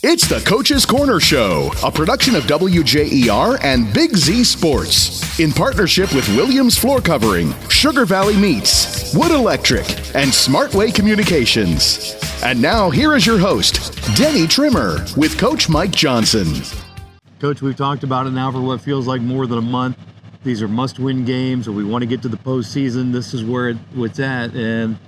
It's the Coach's Corner Show, a production of WJER and Big Z Sports, in partnership with Williams Floorcovering, Sugar Valley Meats, Wood Electric, and Smartway Communications. And now, here is your host, Denny Trimmer, with Coach Mike Johnson. Coach, we've talked about it now for what feels like more than a month. These are must-win games, or we want to get to the postseason. This is where it's at, and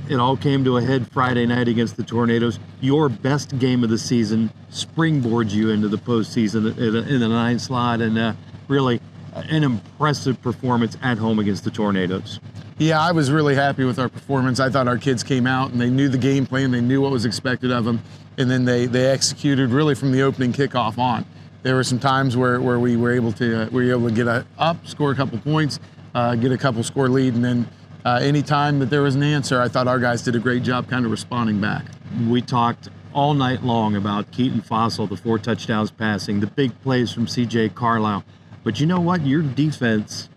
it all came to a head Friday night against the Tornadoes. Your best game of the season springboards you into the postseason in the 9 slot, and really an impressive performance at home against the Tornadoes. Yeah, I was really happy with our performance. I thought our kids came out and they knew the game plan, they knew what was expected of them, and then they executed really from the opening kickoff on. There were some times where we were able to get up, score a couple points, get a couple score lead, and then any time that there was an answer, I thought our guys did a great job kind of responding back. We talked all night long about Keaton Fossil, the 4 touchdowns passing, the big plays from C.J. Carlisle. But you know what? Your defense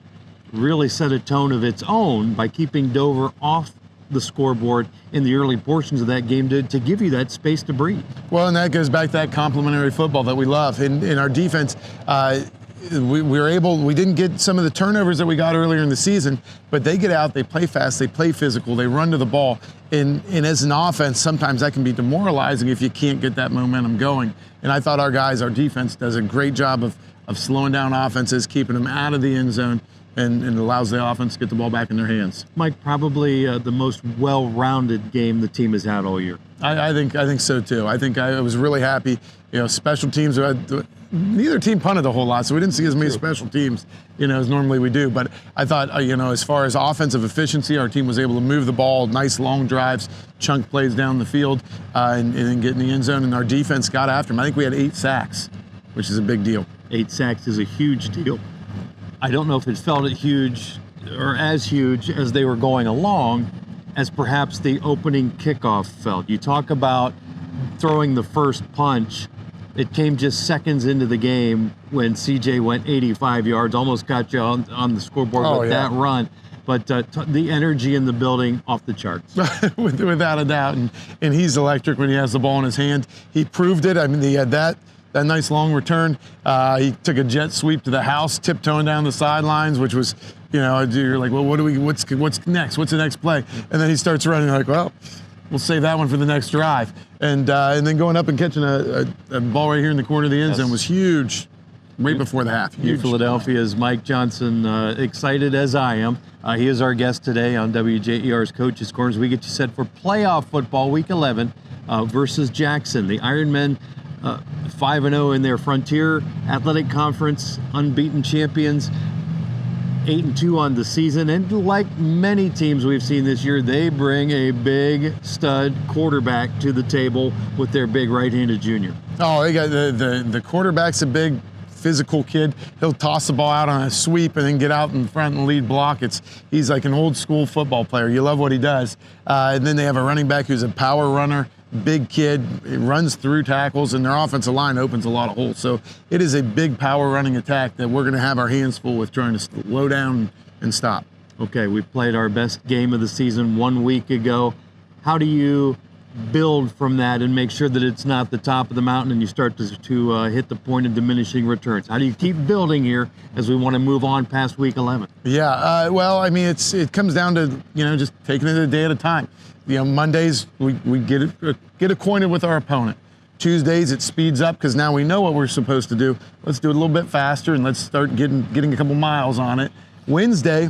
really set a tone of its own by keeping Dover off the scoreboard in the early portions of that game to give you that space to breathe. Well, and that goes back to that complementary football that we love. In our defense, we didn't get some of the turnovers that we got earlier in the season, but they get out, they play fast, they play physical, they run to the ball. And as an offense, sometimes that can be demoralizing if you can't get that momentum going. And I thought our defense does a great job of slowing down offenses, keeping them out of the end zone, and allows the offense to get the ball back in their hands. Mike, probably the most well-rounded game the team has had all year. I think so too. I was really happy. Special teams, neither team punted a whole lot, so we didn't see as many special teams, as normally we do. But I thought, as far as offensive efficiency, our team was able to move the ball, nice long drives, chunk plays down the field, and then get in the end zone. And our defense got after them. I think we had 8 sacks, which is a big deal. 8 sacks is a huge deal. I don't know if it felt huge or as huge as they were going along as perhaps the opening kickoff felt. You talk about throwing the first punch. It came just seconds into the game when CJ went 85 yards, almost got you on the scoreboard with that run. But the energy in the building, off the charts. Without a doubt. And he's electric when he has the ball in his hand. He proved it. I mean, he had that nice long return. He took a jet sweep to the house, tiptoeing down the sidelines, which was, you're like, well, what's next? What's the next play? And then he starts running, like, well, we'll save that one for the next drive. And then going up and catching a ball right here in the corner of the end zone was huge, right before the half. Huge. Philadelphia's Mike Johnson, excited as I am. He is our guest today on WJER's Coach's Corners. We get you set for playoff football, Week 11 versus Jackson. The Ironmen 5-0 in their Frontier Athletic Conference, unbeaten champions, 8-2 on the season. And like many teams we've seen this year, they bring a big stud quarterback to the table with their big right-handed junior. Oh, they got the quarterback's a big physical kid. He'll toss the ball out on a sweep and then get out in front and lead block. He's like an old school football player. You love what he does. And then they have a running back who's a power runner. Big kid, it runs through tackles, and their offensive line opens a lot of holes. So it is a big power running attack that we're going to have our hands full with trying to slow down and stop. Okay, we played our best game of the season 1 week ago. How do you build from that and make sure that it's not the top of the mountain and you start to hit the point of diminishing returns? How do you keep building here as we want to move on past Week 11? Yeah, well, I mean, it comes down to, just taking it a day at a time. Mondays, we get acquainted with our opponent. Tuesdays, it speeds up because now we know what we're supposed to do. Let's do it a little bit faster and let's start getting a couple miles on it. Wednesday,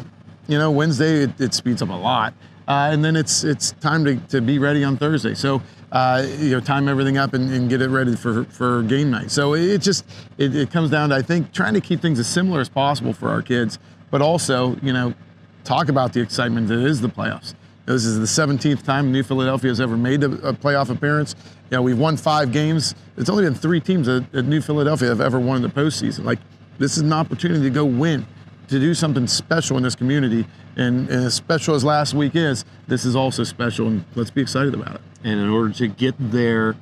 it speeds up a lot. And then it's time to be ready on Thursday. So, time everything up and get it ready for game night. So it comes down to, I think, trying to keep things as similar as possible for our kids, but also, talk about the excitement that is the playoffs. This is the 17th time New Philadelphia has ever made a playoff appearance. We've won 5 games. It's only been 3 teams at New Philadelphia have ever won in the postseason. Like, this is an opportunity to go win, to do something special in this community. And as special as last week is, this is also special, and let's be excited about it. And in order to get there,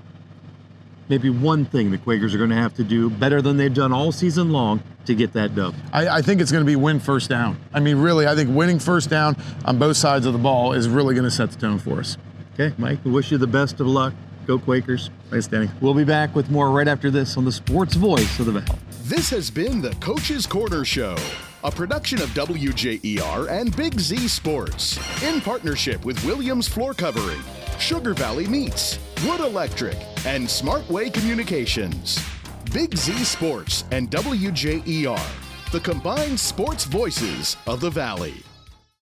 maybe one thing the Quakers are going to have to do better than they've done all season long to get that dub. I think it's going to be win first down. I mean, really, I think winning first down on both sides of the ball is really going to set the tone for us. Okay, Mike, we wish you the best of luck. Go Quakers. Thanks, Danny. We'll be back with more right after this on the Sports Voice of the Valley. This has been the Coach's Corner Show, a production of WJER and Big Z Sports, in partnership with Williams Floorcovering, Sugar Valley Meats, Wood Electric, and Smartway Communications. Big Z Sports and WJER, the combined sports voices of the Valley.